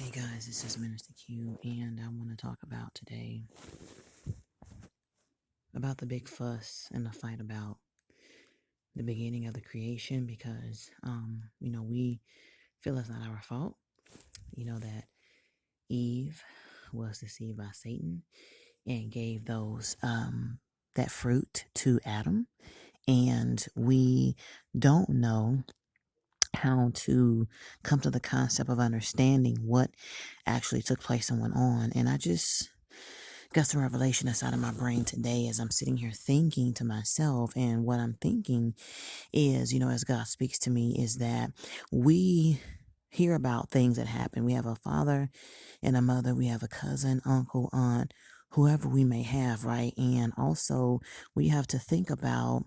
Hey guys, this is Minister Q, and I want to talk about today about the big fuss and the fight about the beginning of the creation because, we feel it's not our fault. That Eve was deceived by Satan and gave that fruit to Adam, and we don't know how to come to the concept of understanding what actually took place and went on. And I just got some revelation inside of my brain today as I'm sitting here thinking to myself. And what I'm thinking is, as God speaks to me, is that we hear about things that happen. We have a father and a mother, we have a cousin, uncle, aunt, whoever we may have, right? And also, we have to think about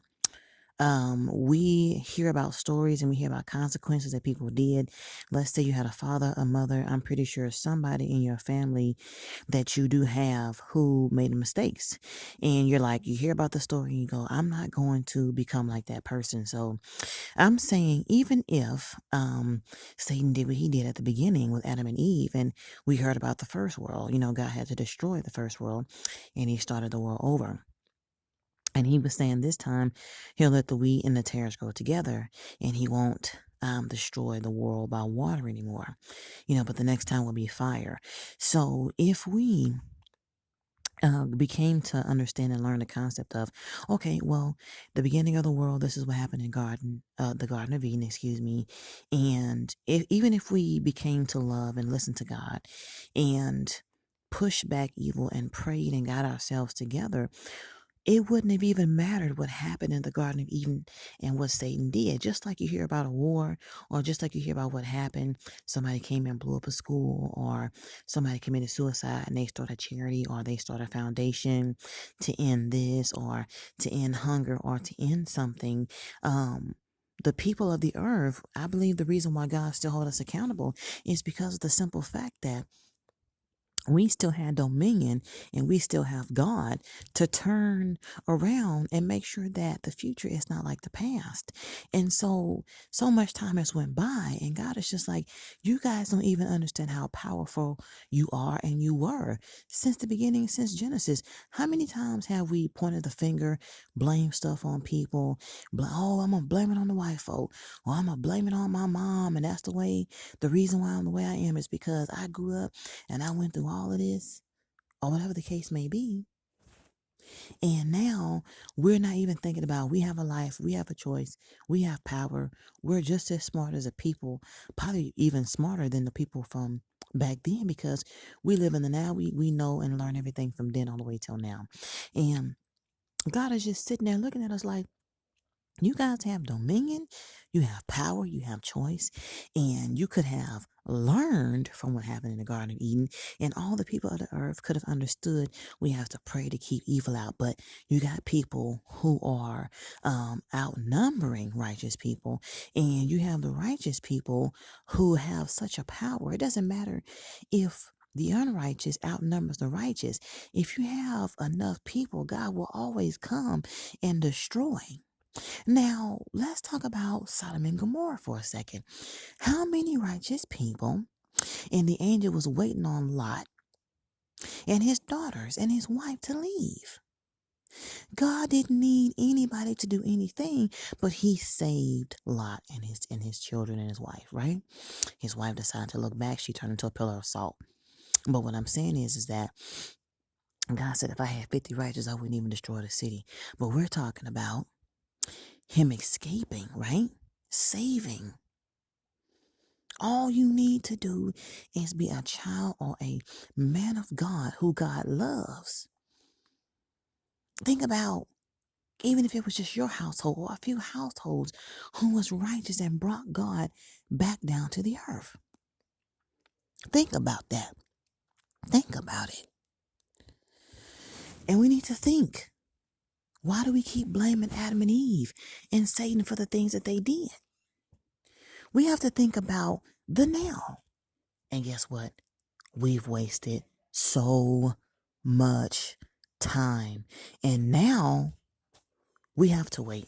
we hear about stories and we hear about consequences that people did. Let's say you had a father, a mother. I'm pretty sure somebody in your family that you do have who made mistakes. And you're like, you hear about the story and you go, I'm not going to become like that person. So I'm saying, even if Satan did what he did at the beginning with Adam and Eve, and we heard about the first world, God had to destroy the first world and he started the world over. And he was saying this time he'll let the wheat and the tares grow together and he won't destroy the world by water anymore. But the next time will be fire. So if we became to understand and learn the concept of, okay, well, the beginning of the world, this is what happened in the Garden of Eden, excuse me. And even if we became to love and listen to God and push back evil and prayed and got ourselves together, it wouldn't have even mattered what happened in the Garden of Eden and what Satan did. Just like you hear about a war, or just like you hear about what happened, somebody came and blew up a school, or somebody committed suicide and they started a charity, or they started a foundation to end this, or to end hunger, or to end something. The people of the earth, I believe the reason why God still hold us accountable is because of the simple fact that we still had dominion and we still have God to turn around and make sure that the future is not like the past. And so much time has went by and God is just like, you guys don't even understand how powerful you are and you were since the beginning, since Genesis. How many times have we pointed the finger, blame stuff on people? Oh, I'm going to blame it on the white folk, or I'm going to blame it on my mom. And that's the reason why I'm the way I am is because I grew up and I went through all of this, or whatever the case may be. And now we're not even thinking about, we have a life, we have a choice, we have power. We're just as smart as the people, probably even smarter than the people from back then, because we live in the now. We know and learn everything from then all the way till now. And God is just sitting there looking at us like, you guys have dominion, you have power, you have choice, and you could have learned from what happened in the Garden of Eden, and all the people of the earth could have understood we have to pray to keep evil out. But you got people who are outnumbering righteous people, and you have the righteous people who have such a power. It doesn't matter if the unrighteous outnumbers the righteous. If you have enough people, God will always come and destroy. Now, let's talk about Sodom and Gomorrah for a second. How many righteous people, and the angel was waiting on Lot and his daughters and his wife to leave. God didn't need anybody to do anything, but he saved Lot and his children and his wife, right? His wife decided to look back. She turned into a pillar of salt. But what I'm saying is that God said, if I had 50 righteous, I wouldn't even destroy the city. But we're talking about him escaping, right? Saving. All you need to do is be a child or a man of God who God loves. Think about, even if it was just your household or a few households who was righteous and brought God back down to the earth. Think about that. Think about it. And we need to think, why do we keep blaming Adam and Eve and Satan for the things that they did? We have to think about the now. And guess what? We've wasted so much time. And now we have to wait.